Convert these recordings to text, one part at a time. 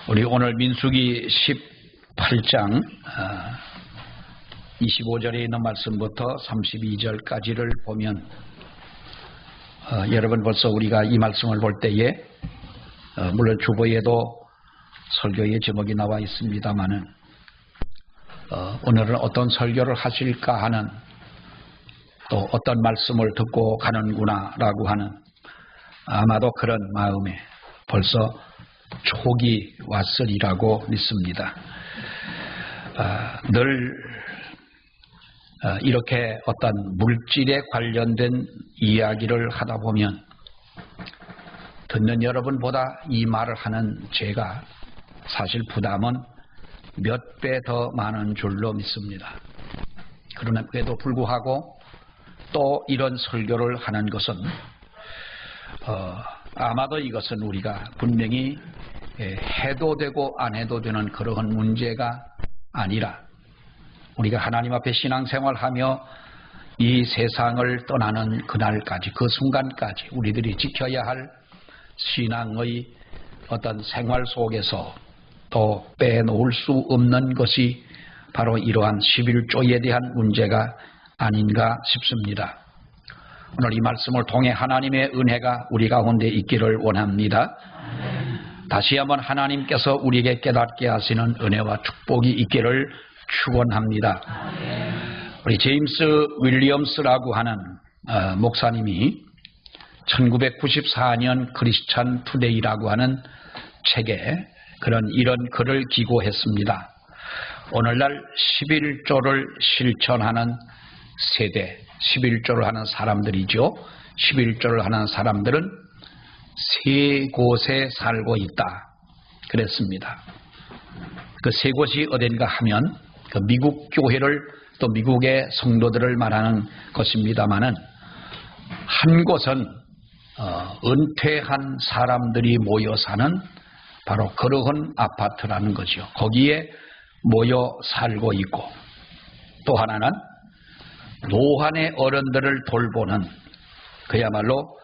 우리 오늘 민수기 18장 25절에 있는 말씀부터 32절까지를 보면 여러분 벌써 우리가 이 말씀을 볼 때에 물론 주보에도 설교의 제목이 나와 있습니다마는 오늘은 어떤 설교를 하실까 하는 또 어떤 말씀을 듣고 가는구나 라고 하는 아마도 그런 마음에 벌써 촉이 왔으리라고 믿습니다. 늘 이렇게 어떤 물질에 관련된 이야기를 하다 보면 듣는 여러분보다 이 말을 하는 제가 사실 부담은 몇 배 더 많은 줄로 믿습니다. 그럼에도 불구하고 또 이런 설교를 하는 것은 아마도 이것은 우리가 분명히 해도 되고 안 해도 되는 그러한 문제가 아니라 우리가 하나님 앞에 신앙생활하며 이 세상을 떠나는 그날까지 그 순간까지 우리들이 지켜야 할 신앙의 어떤 생활 속에서 또 빼놓을 수 없는 것이 바로 이러한 11조에 대한 문제가 아닌가 싶습니다. 오늘 이 말씀을 통해 하나님의 은혜가 우리 가운데 있기를 원합니다. 다시 한번 하나님께서 우리에게 깨닫게 하시는 은혜와 축복이 있기를 축원합니다. 우리 제임스 윌리엄스라고 하는 목사님이 1994년 크리스찬 투데이라고 하는 책에 이런 글을 기고했습니다. 오늘날 11조를 실천하는 세대, 11조를 하는 사람들이죠. 11조를 하는 사람들은 세 곳에 살고 있다. 그랬습니다. 그 세 곳이 어딘가 하면 그 미국 교회를 또 미국의 성도들을 말하는 것입니다마는 한 곳은 은퇴한 사람들이 모여 사는 바로 그러한 아파트라는 거죠. 거기에 모여 살고 있고 또 하나는 노환의 어른들을 돌보는 그야말로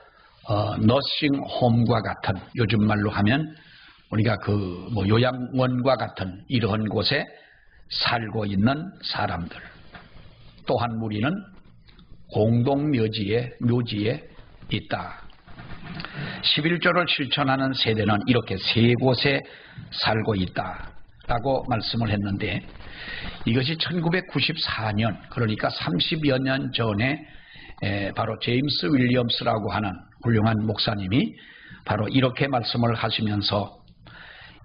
너싱홈과 같은 요즘 말로 하면 우리가 요양원과 같은 이러한 곳에 살고 있는 사람들. 또 한 무리는 공동묘지에 있다. 11조를 실천하는 세대는 이렇게 세 곳에 살고 있다라고 말씀을 했는데 이것이 1994년 그러니까 30여 년 전에 바로 제임스 윌리엄스라고 하는 훌륭한 목사님이 바로 이렇게 말씀을 하시면서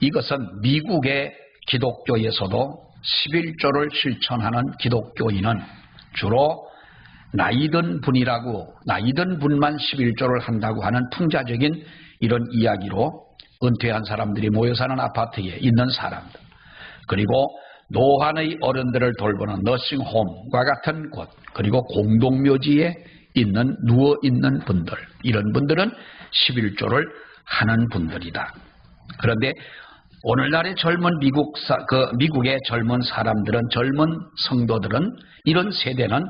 이것은 미국의 기독교에서도 11조를 실천하는 기독교인은 주로 나이든 분만 11조를 한다고 하는 풍자적인 이런 이야기로 은퇴한 사람들이 모여 사는 아파트에 있는 사람들 그리고 노환의 어른들을 돌보는 너싱홈과 같은 곳 그리고 공동묘지에 누워있는 분들 이런 분들은 11조를 하는 분들이다. 그런데 오늘날의 젊은 미국의 젊은 사람들은 젊은 성도들은 이런 세대는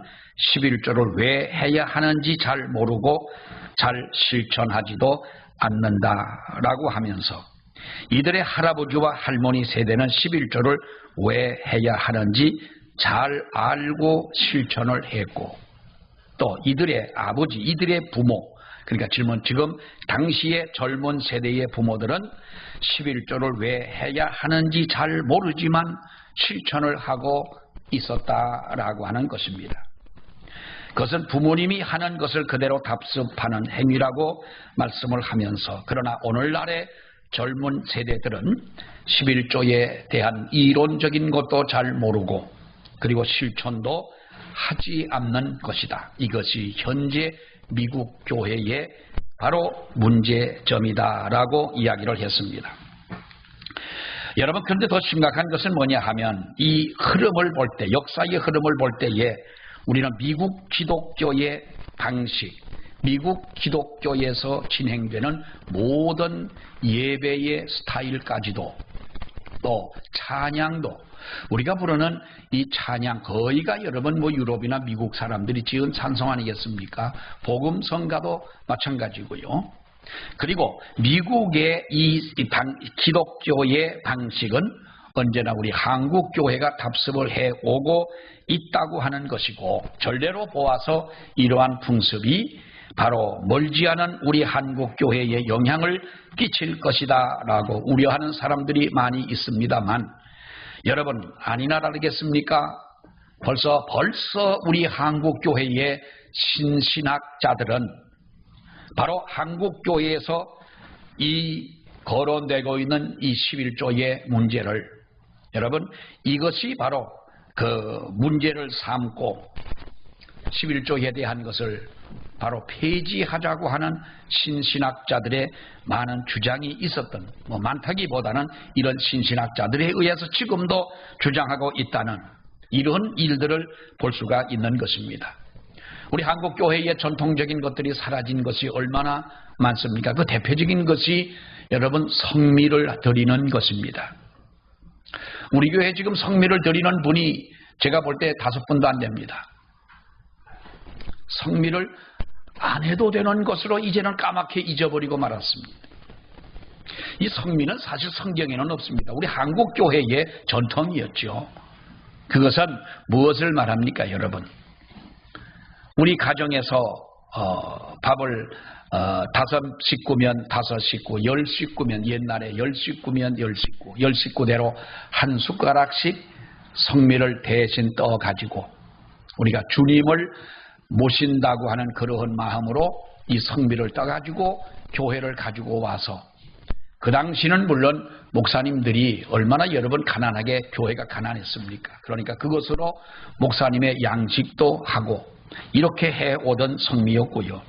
11조를 왜 해야 하는지 잘 모르고 잘 실천하지도 않는다라고 하면서 이들의 할아버지와 할머니 세대는 11조를 왜 해야 하는지 잘 알고 실천을 했고 또 이들의 아버지, 이들의 부모 그러니까 지금 당시의 젊은 세대의 부모들은 11조를 왜 해야 하는지 잘 모르지만 실천을 하고 있었다라고 하는 것입니다. 그것은 부모님이 하는 것을 그대로 답습하는 행위라고 말씀을 하면서 그러나 오늘날의 젊은 세대들은 11조에 대한 이론적인 것도 잘 모르고 그리고 실천도 하지 않는 것이다. 이것이 현재 미국 교회의 바로 문제점이다라고 이야기를 했습니다. 여러분 그런데 더 심각한 것은 뭐냐 하면 이 흐름을 볼 때 역사의 흐름을 볼 때에 우리는 미국 기독교의 방식 미국 기독교에서 진행되는 모든 예배의 스타일까지도 또 찬양도 우리가 부르는 이 찬양 거의가 여러분 유럽이나 미국 사람들이 지은 찬송 아니겠습니까? 복음 성가도 마찬가지고요. 그리고 미국의 기독교의 방식은 언제나 우리 한국교회가 답습을 해오고 있다고 하는 것이고, 전례로 보아서 이러한 풍습이 바로 멀지 않은 우리 한국교회에 영향을 끼칠 것이다 라고 우려하는 사람들이 많이 있습니다만, 여러분 아니나 다르겠습니까? 벌써 우리 한국교회의 신신학자들은 바로 한국교회에서 이 거론되고 있는 이 11조의 문제를, 여러분 이것이 바로 그 문제를 삼고 11조에 대한 것을 바로 폐지하자고 하는 신신학자들의 많은 주장이 있었던, 많다기보다는 이런 신신학자들에 의해서 지금도 주장하고 있다는 이런 일들을 볼 수가 있는 것입니다. 우리 한국교회의 전통적인 것들이 사라진 것이 얼마나 많습니까? 그 대표적인 것이 여러분 성미를 드리는 것입니다. 우리 교회에 지금 성미를 드리는 분이 제가 볼 때 5분도 안 됩니다. 성미를 안 해도 되는 것으로 이제는 까맣게 잊어버리고 말았습니다. 이 성미는 사실 성경에는 없습니다. 우리 한국교회의 전통이었죠. 그것은 무엇을 말합니까, 여러분? 우리 가정에서 밥을 5식구면 5식구, 10식구면 옛날에 10식구면 10식구, 10식구대로 한 숟가락씩 성미를 대신 떠가지고 우리가 주님을 모신다고 하는 그러한 마음으로 이 성미를 떠가지고 교회를 가지고 와서, 그 당시는 물론 목사님들이 얼마나 여러분 가난하게 교회가 가난했습니까? 그러니까 그것으로 목사님의 양식도 하고 이렇게 해오던 성미였고요.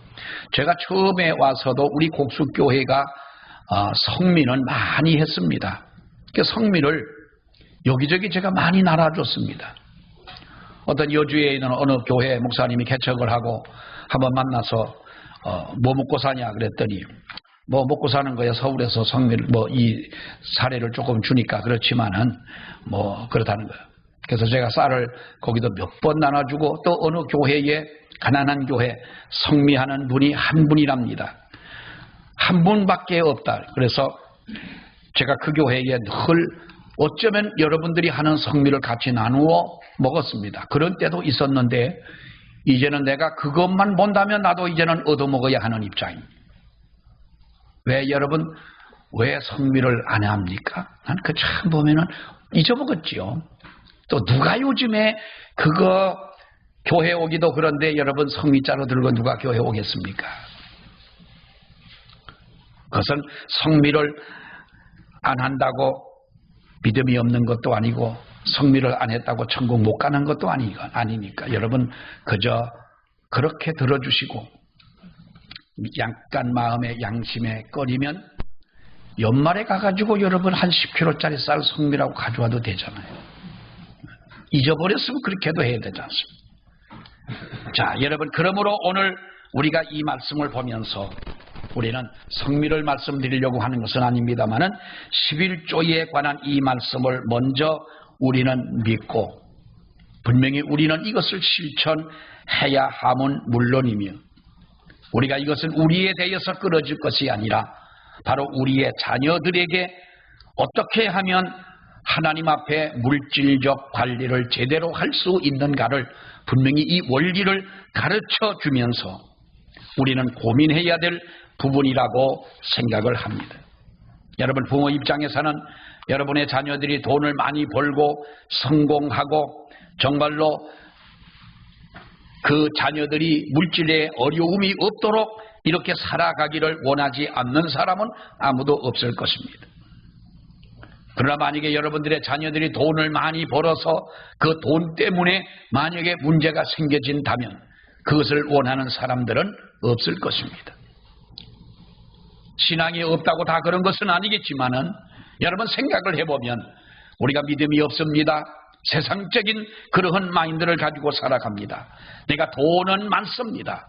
제가 처음에 와서도 우리 곡숙교회가 성미는 많이 했습니다. 그 성미를 여기저기 제가 많이 나눠줬습니다. 어떤 여주에 있는 어느 교회 목사님이 개척을 하고 한번 만나서 뭐 먹고 사냐 그랬더니, 뭐 먹고 사는 거야 서울에서 성미를 이 사례를 조금 주니까 그렇지만은 그렇다는 거예요. 그래서 제가 쌀을 거기도 몇 번 나눠주고, 또 어느 교회에 가난한 교회 성미하는 분이 한 분이랍니다. 한 분밖에 없다. 그래서 제가 그 교회에 늘 어쩌면 여러분들이 하는 성미를 같이 나누어 먹었습니다. 그런 때도 있었는데, 이제는 내가 그것만 본다면 나도 이제는 얻어먹어야 하는 입장입니다. 왜 여러분, 왜 성미를 안 합니까? 난 그 참 보면은 잊어먹었지요. 또 누가 요즘에 그거 교회 오기도 그런데 여러분 성미자루 들고 누가 교회 오겠습니까? 그것은 성미를 안 한다고 믿음이 없는 것도 아니고, 성미를 안 했다고 천국 못 가는 것도 아니니까 여러분 그저 그렇게 들어주시고, 약간 마음의 양심에 꺼리면 연말에 가가지고 여러분 한 10kg짜리 쌀 성미라고 가져와도 되잖아요. 잊어버렸으면 그렇게 해도 해야 되지 않습니까? 자, 여러분, 그러므로 오늘 우리가 이 말씀을 보면서 우리는 성미를 말씀드리려고 하는 것은 아닙니다만은 11조에 관한 이 말씀을 먼저 우리는 믿고, 분명히 우리는 이것을 실천해야 함은 물론이며, 우리가 이것은 우리에 대해서 끌어질 것이 아니라 바로 우리의 자녀들에게 어떻게 하면 하나님 앞에 물질적 관리를 제대로 할 수 있는가를 분명히 이 원리를 가르쳐 주면서 우리는 고민해야 될 부분이라고 생각을 합니다. 여러분, 부모 입장에서는 여러분의 자녀들이 돈을 많이 벌고 성공하고 정말로 그 자녀들이 물질에 어려움이 없도록 이렇게 살아가기를 원하지 않는 사람은 아무도 없을 것입니다. 그러나 만약에 여러분들의 자녀들이 돈을 많이 벌어서 그 돈 때문에 만약에 문제가 생겨진다면 그것을 원하는 사람들은 없을 것입니다. 신앙이 없다고 다 그런 것은 아니겠지만은, 여러분 생각을 해보면 우리가 믿음이 없습니다. 세상적인 그러한 마인드를 가지고 살아갑니다. 내가 돈은 많습니다.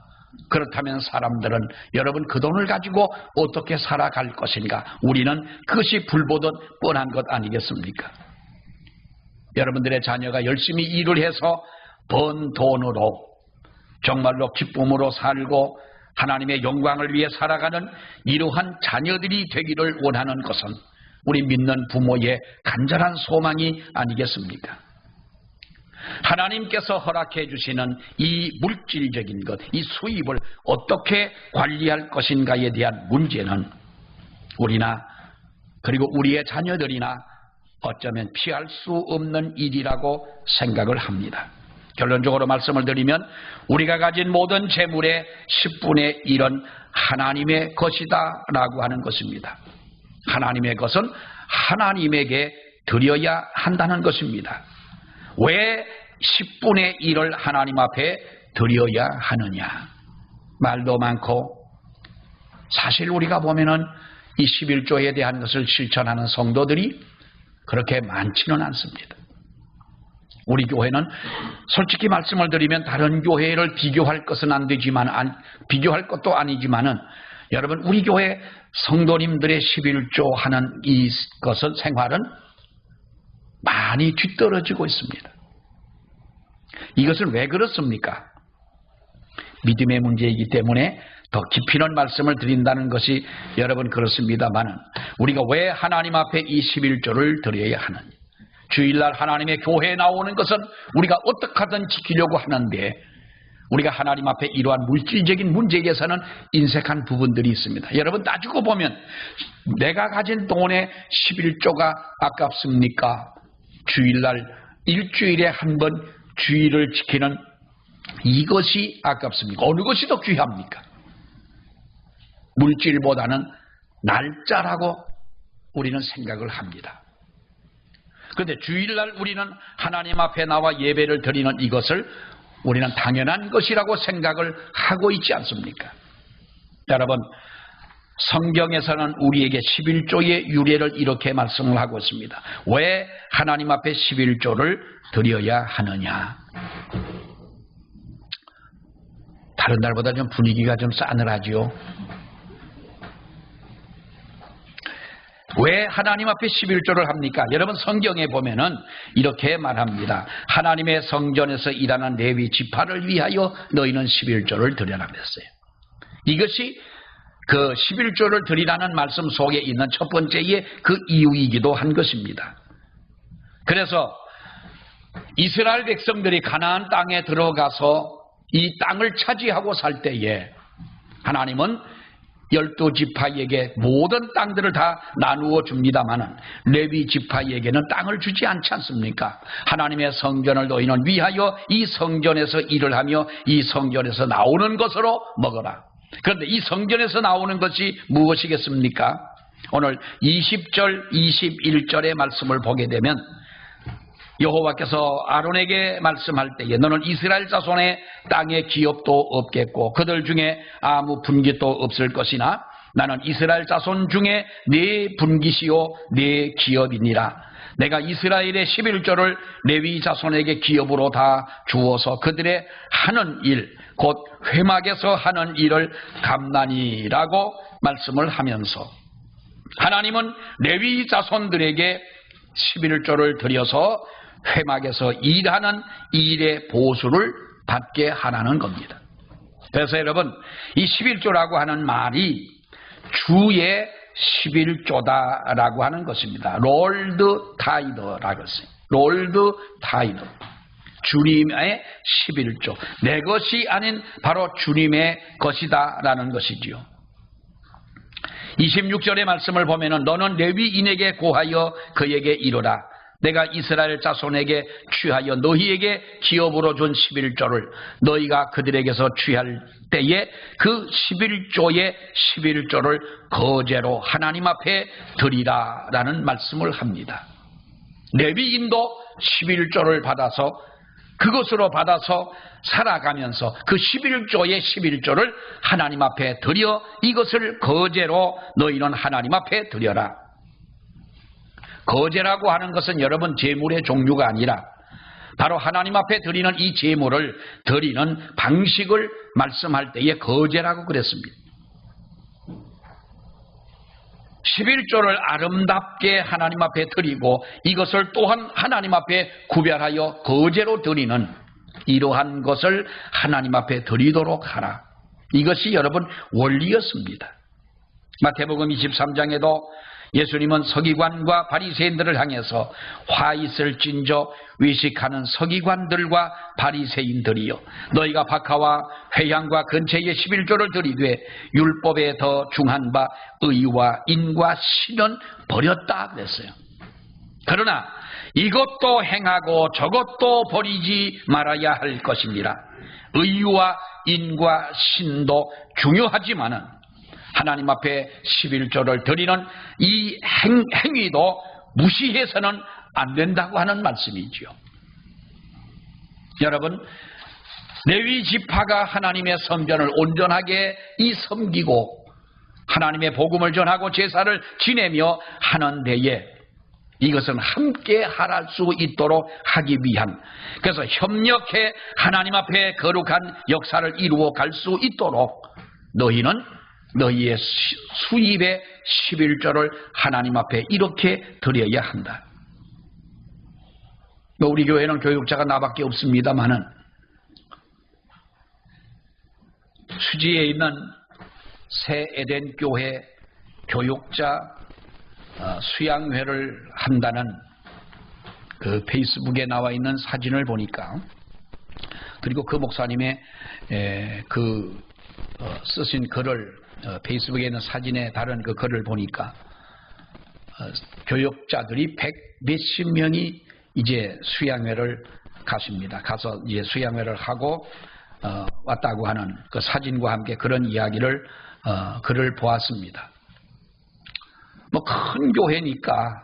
그렇다면 사람들은 여러분 그 돈을 가지고 어떻게 살아갈 것인가? 우리는 그것이 불보듯 뻔한 것 아니겠습니까? 여러분들의 자녀가 열심히 일을 해서 번 돈으로 정말로 기쁨으로 살고 하나님의 영광을 위해 살아가는 이러한 자녀들이 되기를 원하는 것은 우리 믿는 부모의 간절한 소망이 아니겠습니까? 하나님께서 허락해 주시는 이 물질적인 것, 이 수입을 어떻게 관리할 것인가에 대한 문제는 우리나 그리고 우리의 자녀들이나 어쩌면 피할 수 없는 일이라고 생각을 합니다. 결론적으로 말씀을 드리면 우리가 가진 모든 재물의 10분의 1은 하나님의 것이다 라고 하는 것입니다. 하나님의 것은 하나님에게 드려야 한다는 것입니다. 왜 10분의 1을 하나님 앞에 드려야 하느냐? 말도 많고 사실 우리가 보면은 이 11조에 대한 것을 실천하는 성도들이 그렇게 많지는 않습니다. 우리 교회는 솔직히 말씀을 드리면 다른 교회를 비교할 것은 안 되지만 비교할 것도 아니지만은 여러분 우리 교회 성도님들의 11조 하는 이 것은 생활은 많이 뒤떨어지고 있습니다. 이것은 왜 그렇습니까? 믿음의 문제이기 때문에 더 깊이 있는 말씀을 드린다는 것이 여러분 그렇습니다만은 우리가 왜 하나님 앞에 이 11조를 드려야 하느냐? 주일날 하나님의 교회에 나오는 것은 우리가 어떻게 하든 지키려고 하는데 우리가 하나님 앞에 이러한 물질적인 문제에서는 인색한 부분들이 있습니다. 여러분 따지고 보면 내가 가진 돈의 11조가 아깝습니까? 주일날 일주일에 한 번 주일을 지키는 이것이 아깝습니까? 어느 것이 더 귀합니까? 물질보다는 날짜라고 우리는 생각을 합니다. 그런데 주일날 우리는 하나님 앞에 나와 예배를 드리는 이것을 우리는 당연한 것이라고 생각을 하고 있지 않습니까? 여러분 성경에서는 우리에게 11조의 유래를 이렇게 말씀을 하고 있습니다. 왜 하나님 앞에 11조를 드려야 하느냐? 다른 날보다 좀 분위기가 좀 싸늘하지요. 왜 하나님 앞에 11조를 합니까? 여러분 성경에 보면은 이렇게 말합니다. 하나님의 성전에서 일하는 레위 지파를 위하여 너희는 11조를 드려라 그랬어요. 이것이 그 11조를 드리라는 말씀 속에 있는 첫 번째의 그 이유이기도 한 것입니다. 그래서 이스라엘 백성들이 가나안 땅에 들어가서 이 땅을 차지하고 살 때에 하나님은 12지파에게 모든 땅들을 다 나누어 줍니다마는 레위 지파에게는 땅을 주지 않지 않습니까? 하나님의 성전을 너희는 위하여 이 성전에서 일을 하며 이 성전에서 나오는 것으로 먹어라. 그런데 이 성전에서 나오는 것이 무엇이겠습니까? 오늘 20절 21절의 말씀을 보게 되면 여호와께서 아론에게 말씀할 때에 너는 이스라엘 자손의 땅에 기업도 없겠고 그들 중에 아무 분깃도 없을 것이나 나는 이스라엘 자손 중에 네 분깃이요 네 기업이니라. 내가 이스라엘의 11조를 레위 자손에게 기업으로 다 주어서 그들의 하는 일 곧 회막에서 하는 일을 감나니라고 말씀을 하면서 하나님은 레위 자손들에게 11조를 드려서 회막에서 일하는 일의 보수를 받게 하라는 겁니다. 그래서 여러분 이 11조라고 하는 말이 주의 11조다라고 하는 것입니다. 롤드 타이더라고 했어요. 롤드 타이더. 주님의 11조. 내 것이 아닌 바로 주님의 것이다라는 것이지요. 26절의 말씀을 보면은 너는 레위인에게 고하여 그에게 이르라. 내가 이스라엘 자손에게 취하여 너희에게 기업으로 준 11조를 너희가 그들에게서 취할 때에 그 11조의 11조를 거제로 하나님 앞에 드리라라는 말씀을 합니다. 레위인도 11조를 받아서 그것으로 받아서 살아가면서 그 11조의 11조를 하나님 앞에 드려 이것을 거제로 너희는 하나님 앞에 드려라. 거제라고 하는 것은 여러분 제물의 종류가 아니라 바로 하나님 앞에 드리는 이 제물을 드리는 방식을 말씀할 때에 거제라고 그랬습니다. 11조를 아름답게 하나님 앞에 드리고 이것을 또한 하나님 앞에 구별하여 거제로 드리는 이러한 것을 하나님 앞에 드리도록 하라. 이것이 여러분 원리였습니다. 마태복음 23장에도 예수님은 서기관과 바리새인들을 향해서 화 있을진저 외식하는 서기관들과 바리새인들이여, 너희가 박하와 회향과 근처에 11조를 드리되 율법에 더 중한 바 의와 인과 신은 버렸다 그랬어요. 그러나 이것도 행하고 저것도 버리지 말아야 할 것이니라. 의와 인과 신도 중요하지만은 하나님 앞에 11조를 드리는 이 행위도 무시해서는 안 된다고 하는 말씀이지요. 여러분, 레위 지파가 하나님의 성전을 온전하게 섬기고 하나님의 복음을 전하고 제사를 지내며 하는 데에 이것은 함께 할할 수 있도록 하기 위한, 그래서 협력해 하나님 앞에 거룩한 역사를 이루어 갈 수 있도록 너희는 너희의 수입의 11조를 하나님 앞에 이렇게 드려야 한다. 우리 교회는 교육자가 나밖에 없습니다만은 수지에 있는 새 에덴 교회 교육자 수양회를 한다는 그 페이스북에 나와 있는 사진을 보니까, 그리고 그 목사님의 쓰신 글을 페이스북에 있는 사진에 다른 그 글을 보니까 교육자들이 100몇십 명이 이제 수양회를 가십니다. 가서 이제 수양회를 하고 왔다고 하는 그 사진과 함께 그런 이야기를 글을 보았습니다. 뭐 큰 교회니까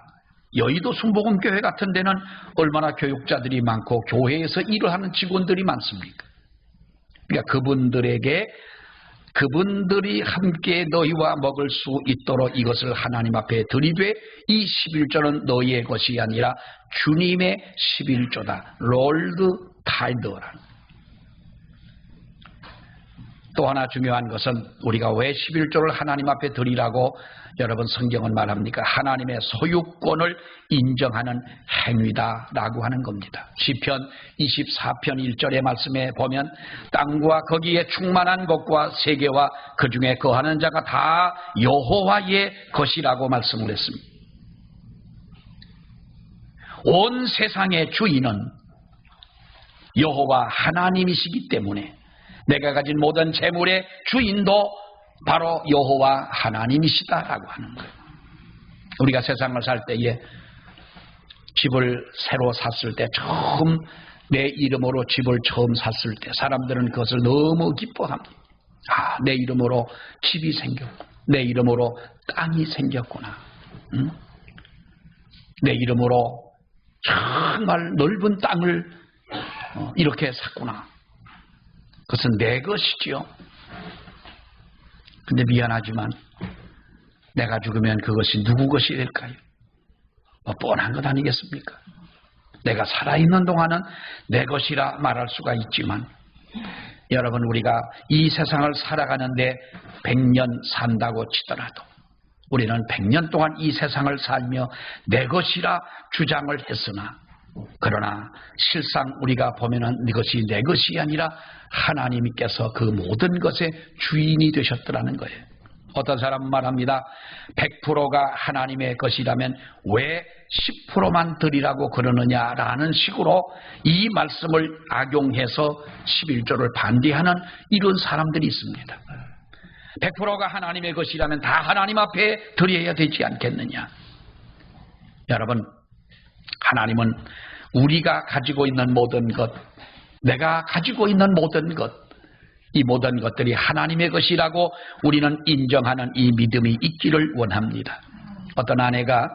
여의도 순복음교회 같은 데는 얼마나 교육자들이 많고 교회에서 일을 하는 직원들이 많습니까? 그러니까 그분들이 함께 너희와 먹을 수 있도록 이것을 하나님 앞에 드리되 이 11조는 너희의 것이 아니라 주님의 11조다. 롤드 타이더라는. 또 하나 중요한 것은 우리가 왜 11조를 하나님 앞에 드리라고 여러분 성경은 말합니까? 하나님의 소유권을 인정하는 행위다라고 하는 겁니다. 시편 24편 1절의 말씀에 보면 땅과 거기에 충만한 것과 세계와 그 중에 거하는 자가 다 여호와의 것이라고 말씀을 했습니다. 온 세상의 주인은 여호와 하나님이시기 때문에 내가 가진 모든 재물의 주인도 바로 여호와 하나님이시다라고 하는 거예요. 우리가 세상을 살 때에 집을 새로 샀을 때, 처음 내 이름으로 집을 처음 샀을 때 사람들은 그것을 너무 기뻐합니다. 아, 내 이름으로 집이 생겼고 내 이름으로 땅이 생겼구나. 응? 내 이름으로 정말 넓은 땅을 이렇게 샀구나. 그것은 내 것이지요. 근데 미안하지만 내가 죽으면 그것이 누구 것이 될까요? 뭐 뻔한 것 아니겠습니까? 내가 살아있는 동안은 내 것이라 말할 수가 있지만, 여러분, 우리가 이 세상을 살아가는데 100년 산다고 치더라도 우리는 100년 동안 이 세상을 살며 내 것이라 주장을 했으나, 그러나 실상 우리가 보면은 이것이 내 것이 아니라 하나님께서 그 모든 것의 주인이 되셨더라는 거예요. 어떤 사람은 말합니다. 100%가 하나님의 것이라면 왜 10%만 드리라고 그러느냐라는 식으로 이 말씀을 악용해서 11조를 반대하는 이런 사람들이 있습니다. 100%가 하나님의 것이라면 다 하나님 앞에 드려야 되지 않겠느냐. 여러분, 하나님은 우리가 가지고 있는 모든 것, 내가 가지고 있는 모든 것, 이 모든 것들이 하나님의 것이라고 우리는 인정하는 이 믿음이 있기를 원합니다. 어떤 아내가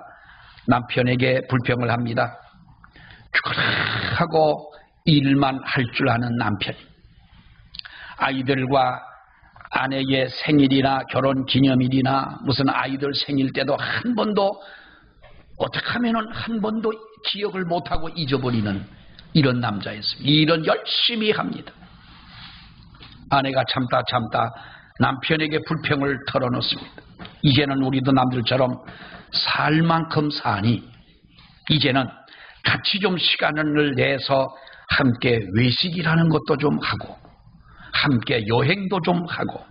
남편에게 불평을 합니다. 하고 일만 할 줄 아는 남편, 아이들과 아내의 생일이나 결혼기념일이나 무슨 아이들 생일 때도 한 번도, 어떻게 하면은 한 번도 기억을 못하고 잊어버리는 이런 남자였습니다. 일은 열심히 합니다. 아내가 참다 남편에게 불평을 털어놓습니다. 이제는 우리도 남들처럼 살 만큼 사니 이제는 같이 좀 시간을 내서 함께 외식이라는 것도 좀 하고 함께 여행도 좀 하고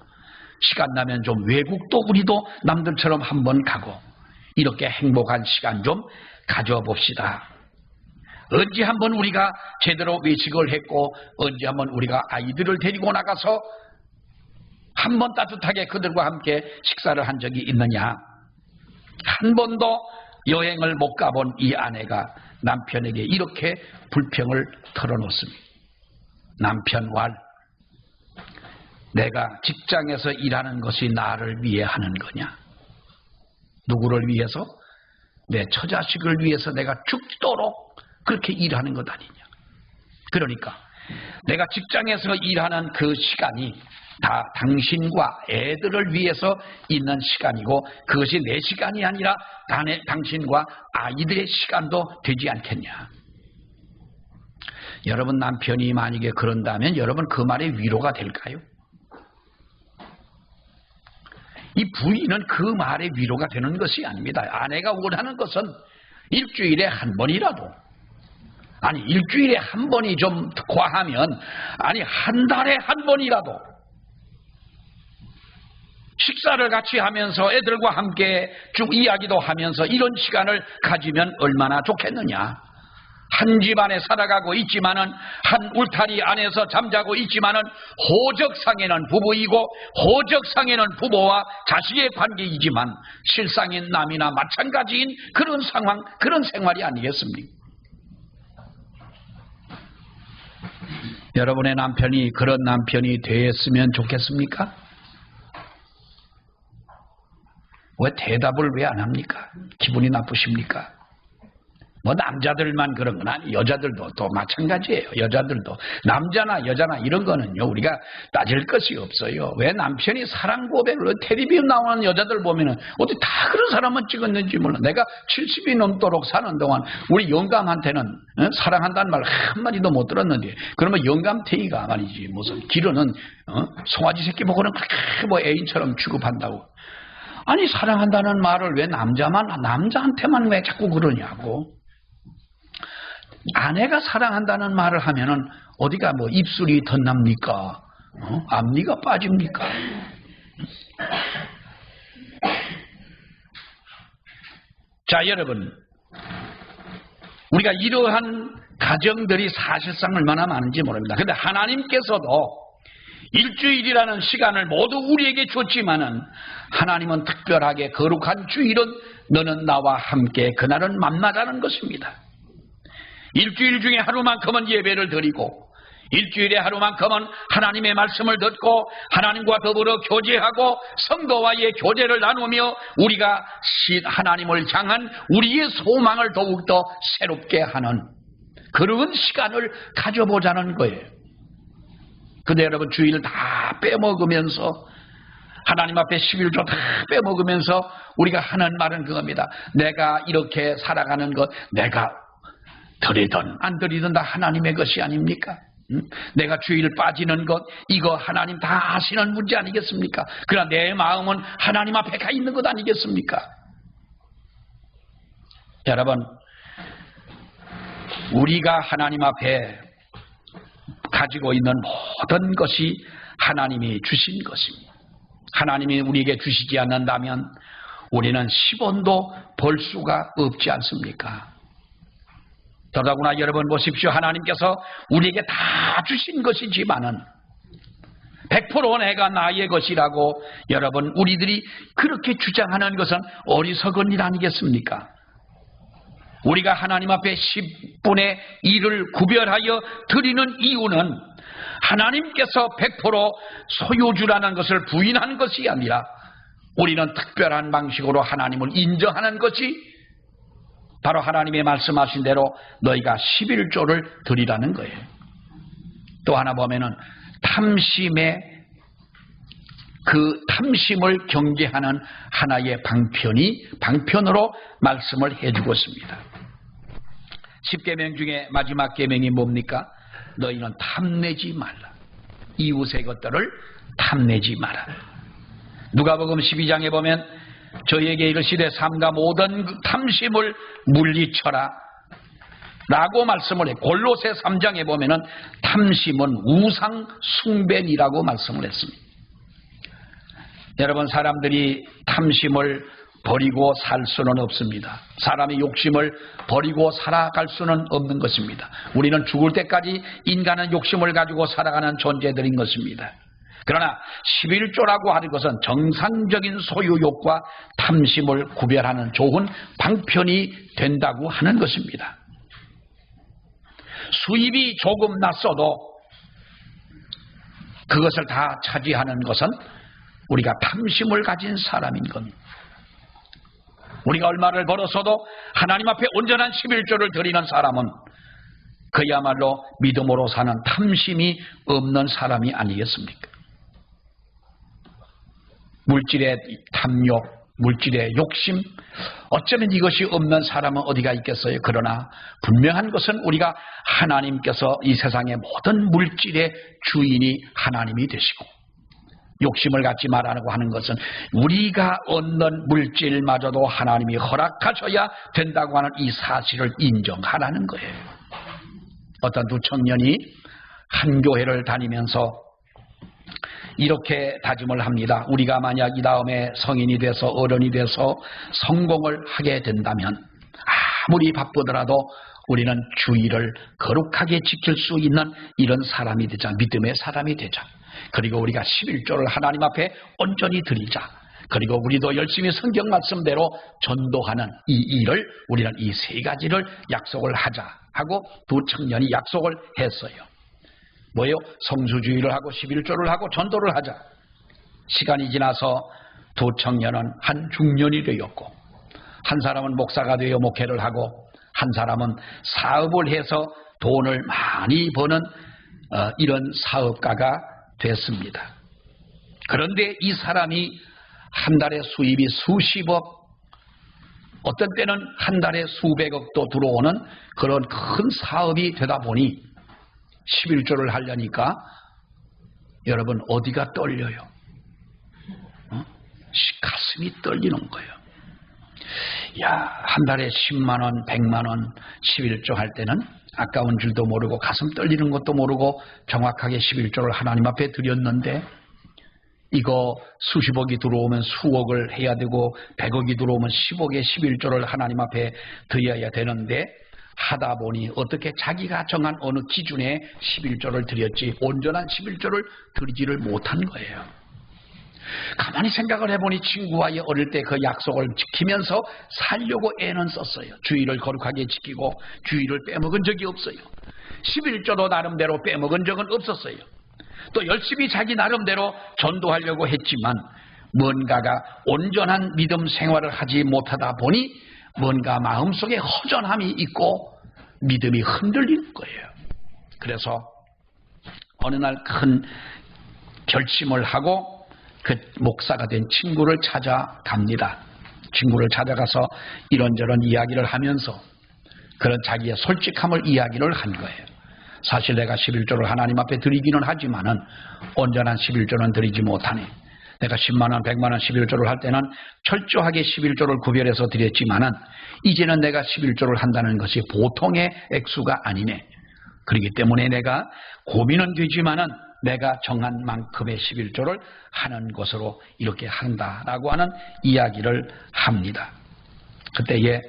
시간 나면 좀 외국도 우리도 남들처럼 한번 가고 이렇게 행복한 시간 좀 가져봅시다. 언제 한번 우리가 제대로 외식을 했고 언제 한번 우리가 아이들을 데리고 나가서 한번 따뜻하게 그들과 함께 식사를 한 적이 있느냐? 한 번도 여행을 못 가본 이 아내가 남편에게 이렇게 불평을 털어놓습니다. 남편 왈, 내가 직장에서 일하는 것이 나를 위해 하는 거냐? 누구를 위해서? 내 처자식을 위해서 내가 죽도록 그렇게 일하는 것 아니냐? 그러니까 내가 직장에서 일하는 그 시간이 다 당신과 애들을 위해서 있는 시간이고 그것이 내 시간이 아니라 당신과 아이들의 시간도 되지 않겠냐? 여러분 남편이 만약에 그런다면 여러분 그 말에 위로가 될까요? 이 부인은 그 말에 위로가 되는 것이 아닙니다. 아내가 원하는 것은 일주일에 한 번이라도, 아니 일주일에 한 번이 좀 과하면 아니 한 달에 한 번이라도 식사를 같이 하면서 애들과 함께 쭉 이야기도 하면서 이런 시간을 가지면 얼마나 좋겠느냐. 한 집안에 살아가고 있지만은 한 울타리 안에서 잠자고 있지만은 호적상에는 부부이고 호적상에는 부모와 자식의 관계이지만 실상인 남이나 마찬가지인 그런 상황, 그런 생활이 아니겠습니까? 여러분의 남편이 그런 남편이 됐으면 좋겠습니까? 왜 대답을 왜 안 합니까? 기분이 나쁘십니까? 뭐 남자들만 그런 건 아니, 여자들도 또 마찬가지예요. 여자들도 남자나 여자나 이런 거는요 우리가 따질 것이 없어요. 왜 남편이 사랑 고백을 텔레비전 나오는 여자들 보면은 어떻게 다 그런 사람만 찍었는지 몰라. 내가 70이 넘도록 사는 동안 우리 영감한테는 사랑한다는 말 한마디도 못 들었는데 그러면 영감탱이가 말이지 무슨 기르는 송아지 새끼 보고는 그렇게 뭐 애인처럼 취급한다고. 아니 사랑한다는 말을 왜 남자한테만 왜 자꾸 그러냐고. 아내가 사랑한다는 말을 하면은 어디가 뭐 입술이 덧납니까? 앞니가 빠집니까? 자 여러분, 우리가 이러한 가정들이 사실상 얼마나 많은지 모릅니다. 그런데 하나님께서도 일주일이라는 시간을 모두 우리에게 줬지만은 하나님은 특별하게 거룩한 주일은 너는 나와 함께 그날은 만나자는 것입니다. 일주일 중에 하루만큼은 예배를 드리고 일주일에 하루만큼은 하나님의 말씀을 듣고 하나님과 더불어 교제하고 성도와의 교제를 나누며 우리가 하나님을 향한 우리의 소망을 더욱더 새롭게 하는 그런 시간을 가져보자는 거예요. 근데 여러분 주일 다 빼먹으면서 하나님 앞에 11조 다 빼먹으면서 우리가 하는 말은 그겁니다. 내가 이렇게 살아가는 것 내가 드리든 안 드리든 다 하나님의 것이 아닙니까? 내가 주일 빠지는 것 이거 하나님 다 아시는 문제 아니겠습니까? 그러나 내 마음은 하나님 앞에 가 있는 것 아니겠습니까? 여러분 우리가 하나님 앞에 가지고 있는 모든 것이 하나님이 주신 것입니다. 하나님이 우리에게 주시지 않는다면 우리는 10원도 벌 수가 없지 않습니까? 더더구나 여러분 보십시오. 하나님께서 우리에게 다 주신 것이지만은 100% 내가 나의 것이라고 여러분 우리들이 그렇게 주장하는 것은 어리석은 일 아니겠습니까? 우리가 하나님 앞에 10분의 1을 구별하여 드리는 이유는 하나님께서 100% 소유주라는 것을 부인한 것이 아니라 우리는 특별한 방식으로 하나님을 인정하는 것이 바로 하나님의 말씀하신 대로 너희가 11조를 드리라는 거예요. 또 하나 보면은 그 탐심을 경계하는 하나의 방편으로 말씀을 해주고 있습니다. 10계명 중에 마지막 계명이 뭡니까? 너희는 탐내지 말라. 이웃의 것들을 탐내지 마라. 누가복음 12장에 보면 저희에게 이르시되 삼가 모든 탐심을 물리쳐라. 라고 말씀을 해. 골로새 3장에 보면은 탐심은 우상 숭배니라고 말씀을 했습니다. 여러분, 사람들이 탐심을 버리고 살 수는 없습니다. 사람의 욕심을 버리고 살아갈 수는 없는 것입니다. 우리는 죽을 때까지 인간은 욕심을 가지고 살아가는 존재들인 것입니다. 그러나 11조라고 하는 것은 정상적인 소유욕과 탐심을 구별하는 좋은 방편이 된다고 하는 것입니다. 수입이 조금 났어도 그것을 다 차지하는 것은 우리가 탐심을 가진 사람인 겁니다. 우리가 얼마를 벌었어도 하나님 앞에 온전한 11조를 드리는 사람은 그야말로 믿음으로 사는 탐심이 없는 사람이 아니겠습니까? 물질의 탐욕, 물질의 욕심, 어쩌면 이것이 없는 사람은 어디가 있겠어요? 그러나 분명한 것은 우리가 하나님께서 이 세상의 모든 물질의 주인이 하나님이 되시고, 욕심을 갖지 말라고 하는 것은 우리가 얻는 물질마저도 하나님이 허락하셔야 된다고 하는 이 사실을 인정하라는 거예요. 어떤 두 청년이 한 교회를 다니면서 이렇게 다짐을 합니다. 우리가 만약 이 다음에 성인이 돼서 어른이 돼서 성공을 하게 된다면 아무리 바쁘더라도 우리는 주의를 거룩하게 지킬 수 있는 이런 사람이 되자. 믿음의 사람이 되자. 그리고 우리가 11조를 하나님 앞에 온전히 드리자. 그리고 우리도 열심히 성경 말씀대로 전도하는 이 일을, 우리는 이 세 가지를 약속을 하자 하고 두 청년이 약속을 했어요. 뭐예요? 성수주의를 하고 11조를 하고 전도를 하자. 시간이 지나서 두 청년은 한 중년이 되었고, 한 사람은 목사가 되어 목회를 하고, 한 사람은 사업을 해서 돈을 많이 버는 이런 사업가가 됐습니다. 그런데 이 사람이 한 달에 수입이 수십억, 어떤 때는 한 달에 수백억도 들어오는 그런 큰 사업이 되다 보니 11조를 하려니까 여러분 어디가 떨려요? 가슴이 떨리는 거예요. 야, 한 달에 10만 원, 100만 원 11조 할 때는 아까운 줄도 모르고 가슴 떨리는 것도 모르고 정확하게 11조를 하나님 앞에 드렸는데, 이거 수십억이 들어오면 수억을 해야 되고 100억이 들어오면 10억에 11조를 하나님 앞에 드려야 되는데, 하다 보니 어떻게 자기가 정한 어느 기준에 11조를 드렸지 온전한 11조를 드리지를 못한 거예요. 가만히 생각을 해보니 친구와의 어릴 때 그 약속을 지키면서 살려고 애는 썼어요. 주의를 거룩하게 지키고 주의를 빼먹은 적이 없어요. 11조도 나름대로 빼먹은 적은 없었어요. 또 열심히 자기 나름대로 전도하려고 했지만 뭔가가 온전한 믿음 생활을 하지 못하다 보니 뭔가 마음속에 허전함이 있고 믿음이 흔들리는 거예요. 그래서 어느 날 큰 결심을 하고 그 목사가 된 친구를 찾아갑니다. 친구를 찾아가서 이런저런 이야기를 하면서 그런 자기의 솔직함을 이야기를 한 거예요. 사실 내가 11조를 하나님 앞에 드리기는 하지만은 온전한 11조는 드리지 못하네. 내가 10만 원, 100만 원 11조를 할 때는 철저하게 11조를 구별해서 드렸지만은 이제는 내가 11조를 한다는 것이 보통의 액수가 아니네. 그렇기 때문에 내가 고민은 되지만은 내가 정한 만큼의 11조를 하는 것으로 이렇게 한다라고 하는 이야기를 합니다. 그때에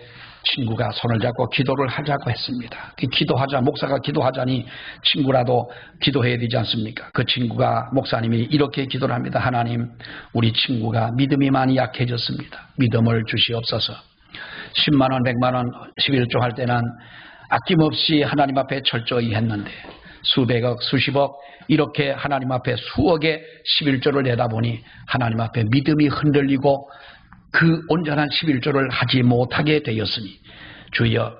친구가 손을 잡고 기도를 하자고 했습니다. 기도하자, 목사가 기도하자니 친구라도 기도해야 되지 않습니까? 그 친구가, 목사님이 이렇게 기도를 합니다. 하나님, 우리 친구가 믿음이 많이 약해졌습니다. 믿음을 주시옵소서. 10만 원, 100만 원 11조 할 때는 아낌없이 하나님 앞에 철저히 했는데 수백억, 수십억 이렇게 하나님 앞에 수억의 11조를 내다 보니 하나님 앞에 믿음이 흔들리고 그 온전한 11조를 하지 못하게 되었으니 주여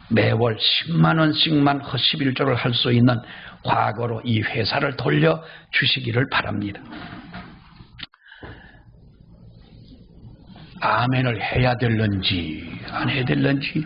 매월 10만 원씩만 11조를 할 수 있는 과거로 이 회사를 돌려 주시기를 바랍니다. 아멘을 해야 될런지 안 해야 될런지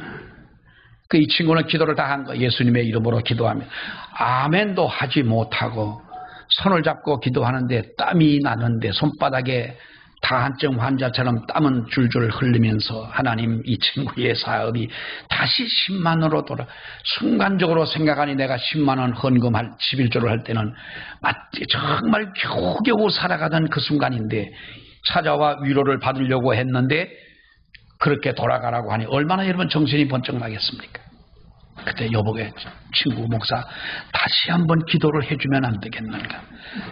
이 친구는 기도를 다 한 거예요. 예수님의 이름으로 기도하면 아멘도 하지 못하고 손을 잡고 기도하는데 땀이 나는데 손바닥에 다한증 환자처럼 땀은 줄줄 흘리면서 하나님 이 친구의 사업이 다시 10만원으로 돌아 순간적으로 생각하니 내가 10만원 헌금할 11조를 할 때는 정말 겨우겨우 살아가던 그 순간인데 찾아와 위로를 받으려고 했는데 그렇게 돌아가라고 하니 얼마나 여러분 정신이 번쩍 나겠습니까? 그때 여보게 친구 목사 다시 한번 기도를 해주면 안 되겠는가?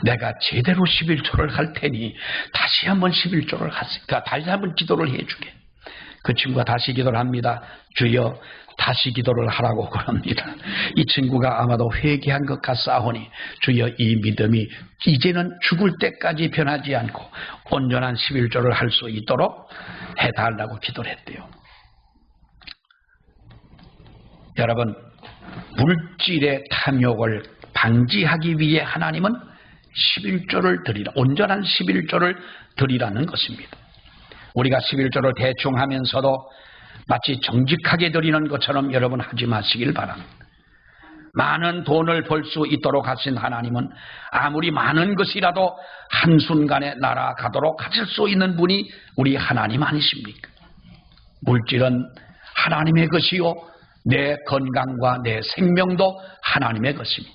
내가 제대로 11조를 할 테니 다시 한번 11조를 하니까 다시 한번 기도를 해주게. 그 친구가 다시 기도를 합니다. 주여 다시 기도를 하라고 그럽니다. 이 친구가 아마도 회개한 것 같사오니 주여 이 믿음이 이제는 죽을 때까지 변하지 않고 온전한 11조를 할 수 있도록 해달라고 기도를 했대요. 여러분, 물질의 탐욕을 방지하기 위해 하나님은 11조를 드리라, 온전한 11조를 드리라는 것입니다. 우리가 11조를 대충 하면서도 마치 정직하게 드리는 것처럼 여러분 하지 마시길 바랍니다. 많은 돈을 벌 수 있도록 하신 하나님은 아무리 많은 것이라도 한순간에 날아가도록 하실 수 있는 분이 우리 하나님 아니십니까? 물질은 하나님의 것이요 내 건강과 내 생명도 하나님의 것입니다.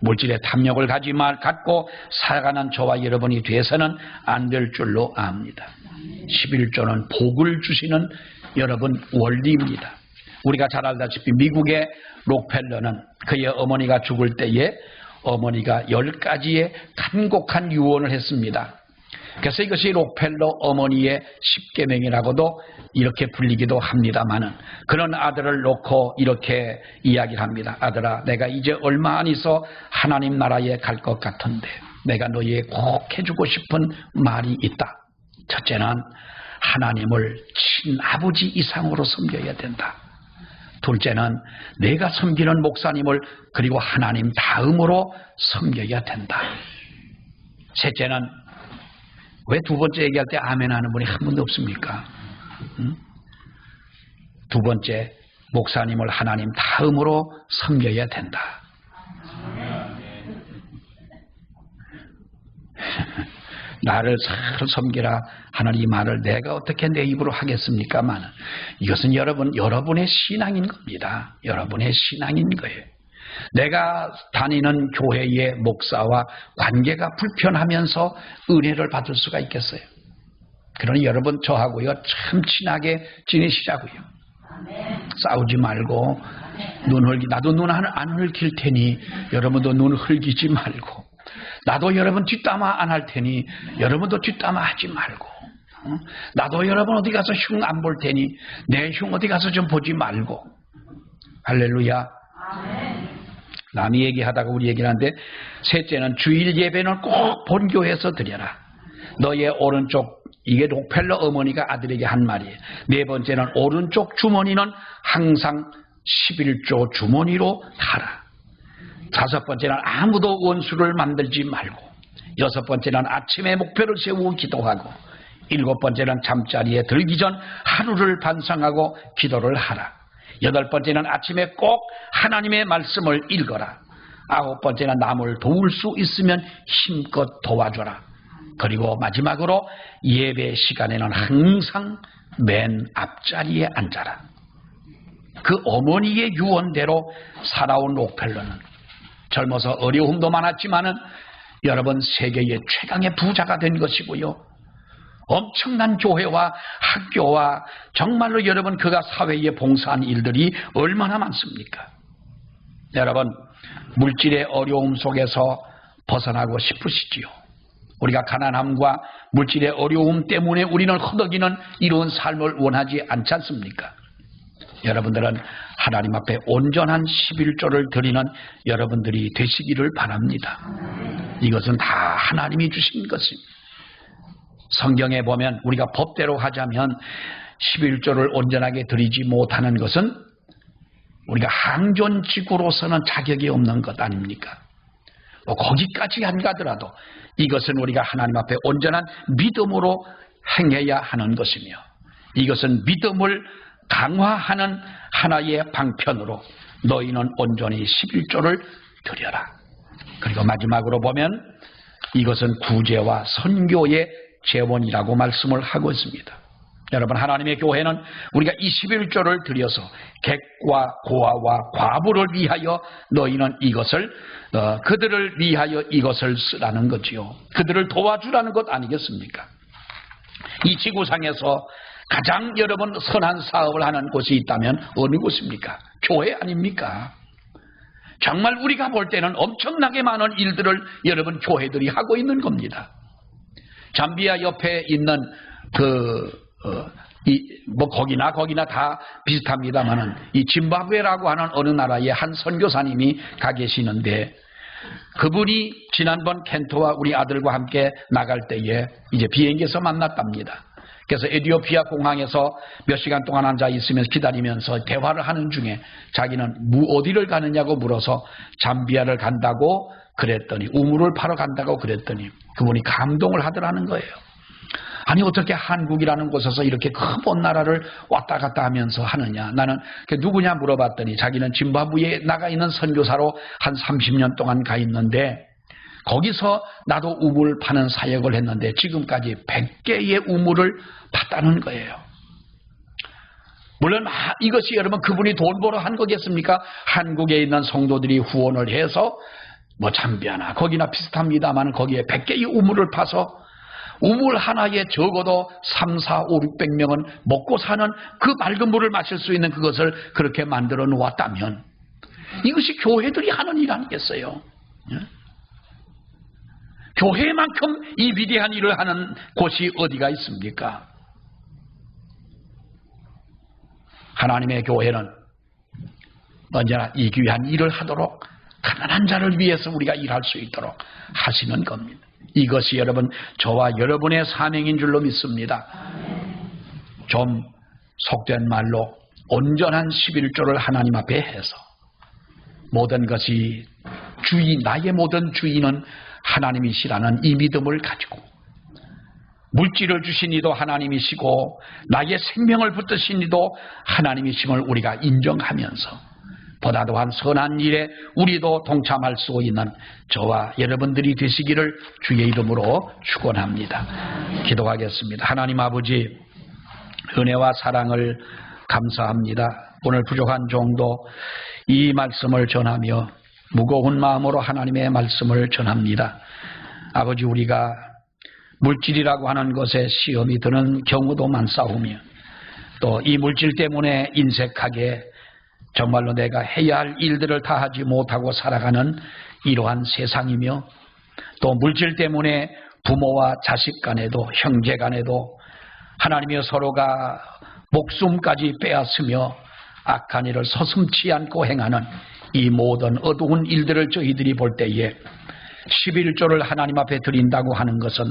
물질의 탐욕을 갖고 살아가는 저와 여러분이 돼서는 안 될 줄로 압니다. 11조는 복을 주시는 여러분 원리입니다. 우리가 잘 알다시피 미국의 록펠러는 그의 어머니가 죽을 때에 어머니가 10가지의 간곡한 유언을 했습니다. 그래서 이것이 록펠러 어머니의 10계명이라고도 이렇게 불리기도 합니다만은 그런 아들을 놓고 이렇게 이야기를 합니다. 아들아, 내가 이제 얼마 안 있어 하나님 나라에 갈 것 같은데 내가 너희에 꼭 해주고 싶은 말이 있다. 첫째는 하나님을 친아버지 이상으로 섬겨야 된다. 둘째는 내가 섬기는 목사님을 그리고 하나님 다음으로 섬겨야 된다. 셋째는 왜 두 번째 얘기할 때 아멘 하는 분이 한 분도 없습니까? 두 번째, 목사님을 하나님 다음으로 섬겨야 된다. 나를 잘 섬기라 하는 이 말을 내가 어떻게 내 입으로 하겠습니까만 이것은 여러분의 신앙인 겁니다. 여러분의 신앙인 거예요. 내가 다니는 교회의 목사와 관계가 불편하면서 은혜를 받을 수가 있겠어요? 그러니 여러분 저하고요 참 친하게 지내시자고요. 싸우지 말고 나도 눈 안 흘길 테니 여러분도 눈 흘기지 말고 나도 여러분 뒷담화 안 할 테니 여러분도 뒷담화 하지 말고 나도 여러분 어디 가서 흉 안 볼 테니 내 흉 어디 가서 좀 보지 말고. 할렐루야. 남이 얘기하다가 우리 얘기를 하는데 셋째는 주일 예배는 꼭 본교회에서 드려라. 너의 오른쪽 이게 록펠러 어머니가 아들에게 한 말이에요. 네 번째는 오른쪽 주머니는 항상 11조 주머니로 하라. 다섯 번째는 아무도 원수를 만들지 말고. 여섯 번째는 아침에 목표를 세우고 기도하고. 일곱 번째는 잠자리에 들기 전 하루를 반성하고 기도를 하라. 여덟 번째는 아침에 꼭 하나님의 말씀을 읽어라. 아홉 번째는 남을 도울 수 있으면 힘껏 도와줘라. 그리고 마지막으로 예배 시간에는 항상 맨 앞자리에 앉아라. 그 어머니의 유언대로 살아온 록펠러는 젊어서 어려움도 많았지만은 여러분 세계의 최강의 부자가 된 것이고요. 엄청난 교회와 학교와 정말로 여러분 그가 사회에 봉사한 일들이 얼마나 많습니까? 여러분 물질의 어려움 속에서 벗어나고 싶으시지요? 우리가 가난함과 물질의 어려움 때문에 우리는 허덕이는 이런 삶을 원하지 않지 않습니까? 여러분들은 하나님 앞에 온전한 11조를 드리는 여러분들이 되시기를 바랍니다. 이것은 다 하나님이 주신 것입니다. 성경에 보면 우리가 법대로 하자면 11조를 온전하게 드리지 못하는 것은 우리가 항존직으로서는 자격이 없는 것 아닙니까? 거기까지 안 가더라도 이것은 우리가 하나님 앞에 온전한 믿음으로 행해야 하는 것이며 이것은 믿음을 강화하는 하나의 방편으로 너희는 온전히 11조를 드려라. 그리고 마지막으로 보면 이것은 구제와 선교의 재원이라고 말씀을 하고 있습니다. 여러분, 하나님의 교회는 우리가 21조를 드려서 객과 고아와 과부를 위하여 너희는 이것을 그들을 위하여 이것을 쓰라는 거지요. 그들을 도와주라는 것 아니겠습니까? 이 지구상에서 가장 여러분 선한 사업을 하는 곳이 있다면 어느 곳입니까? 교회 아닙니까? 정말 우리가 볼 때는 엄청나게 많은 일들을 여러분 교회들이 하고 있는 겁니다. 잠비아 옆에 있는 거기나 다 비슷합니다만은 이 짐바브웨라고 하는 어느 나라의 한 선교사님이 가 계시는데 그분이 지난번 켄토와 우리 아들과 함께 나갈 때에 이제 비행기에서 만났답니다. 그래서 에티오피아 공항에서 몇 시간 동안 앉아 있으면서 기다리면서 대화를 하는 중에 자기는 어디를 가느냐고 물어서 잠비아를 간다고 그랬더니 우물을 파러 간다고 그랬더니 그분이 감동을 하더라는 거예요. 아니 어떻게 한국이라는 곳에서 이렇게 큰 먼 나라를 왔다 갔다 하면서 하느냐. 나는 누구냐 물어봤더니 자기는 짐바브웨에 나가 있는 선교사로 한 30년 동안 가 있는데 거기서 나도 우물 파는 사역을 했는데 지금까지 100개의 우물을 팠다는 거예요. 물론 이것이 여러분 그분이 돈 벌어 한 거겠습니까? 한국에 있는 성도들이 후원을 해서 뭐 잠비아나 거기나 비슷합니다만 거기에 100개의 우물을 파서 우물 하나에 적어도 3, 4, 5, 600명은 먹고 사는 그 맑은 물을 마실 수 있는 그것을 그렇게 만들어 놓았다면 이것이 교회들이 하는 일 아니겠어요? 교회만큼 이 위대한 일을 하는 곳이 어디가 있습니까? 하나님의 교회는 언제나 이 귀한 일을 하도록 가난한 자를 위해서 우리가 일할 수 있도록 하시는 겁니다. 이것이 여러분 저와 여러분의 사명인 줄로 믿습니다. 좀 속된 말로 온전한 11조를 하나님 앞에 해서 모든 것이 나의 모든 주인은 하나님이시라는 이 믿음을 가지고 물질을 주신 이도 하나님이시고 나의 생명을 붙드신 이도 하나님이심을 우리가 인정하면서 보다 더한 선한 일에 우리도 동참할 수 있는 저와 여러분들이 되시기를 주의 이름으로 축원합니다. 기도하겠습니다. 하나님 아버지 은혜와 사랑을 감사합니다. 오늘 부족한 종도 이 말씀을 전하며 무거운 마음으로 하나님의 말씀을 전합니다. 아버지 우리가 물질이라고 하는 것에 시험이 드는 경우도 많사오며 또 이 물질 때문에 인색하게 정말로 내가 해야 할 일들을 다 하지 못하고 살아가는 이러한 세상이며 또 물질 때문에 부모와 자식 간에도 형제 간에도 하나님의 서로가 목숨까지 빼앗으며 악한 일을 서슴지 않고 행하는 이 모든 어두운 일들을 저희들이 볼 때에 11조를 하나님 앞에 드린다고 하는 것은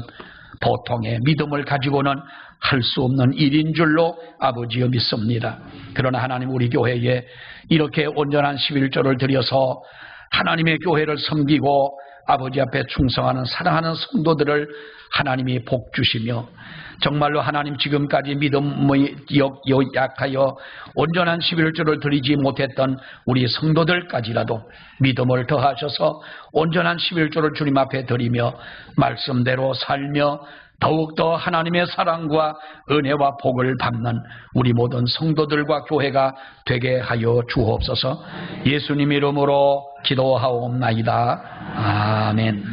보통의 믿음을 가지고는 할 수 없는 일인 줄로 아버지여 믿습니다. 그러나 하나님 우리 교회에 이렇게 온전한 11조를 드려서 하나님의 교회를 섬기고 아버지 앞에 충성하는 사랑하는 성도들을 하나님이 복 주시며 정말로 하나님 지금까지 믿음이 약하여 온전한 11조를 드리지 못했던 우리 성도들까지라도 믿음을 더하셔서 온전한 11조를 주님 앞에 드리며 말씀대로 살며 더욱더 하나님의 사랑과 은혜와 복을 받는 우리 모든 성도들과 교회가 되게 하여 주옵소서. 예수님 이름으로 기도하옵나이다. 아멘.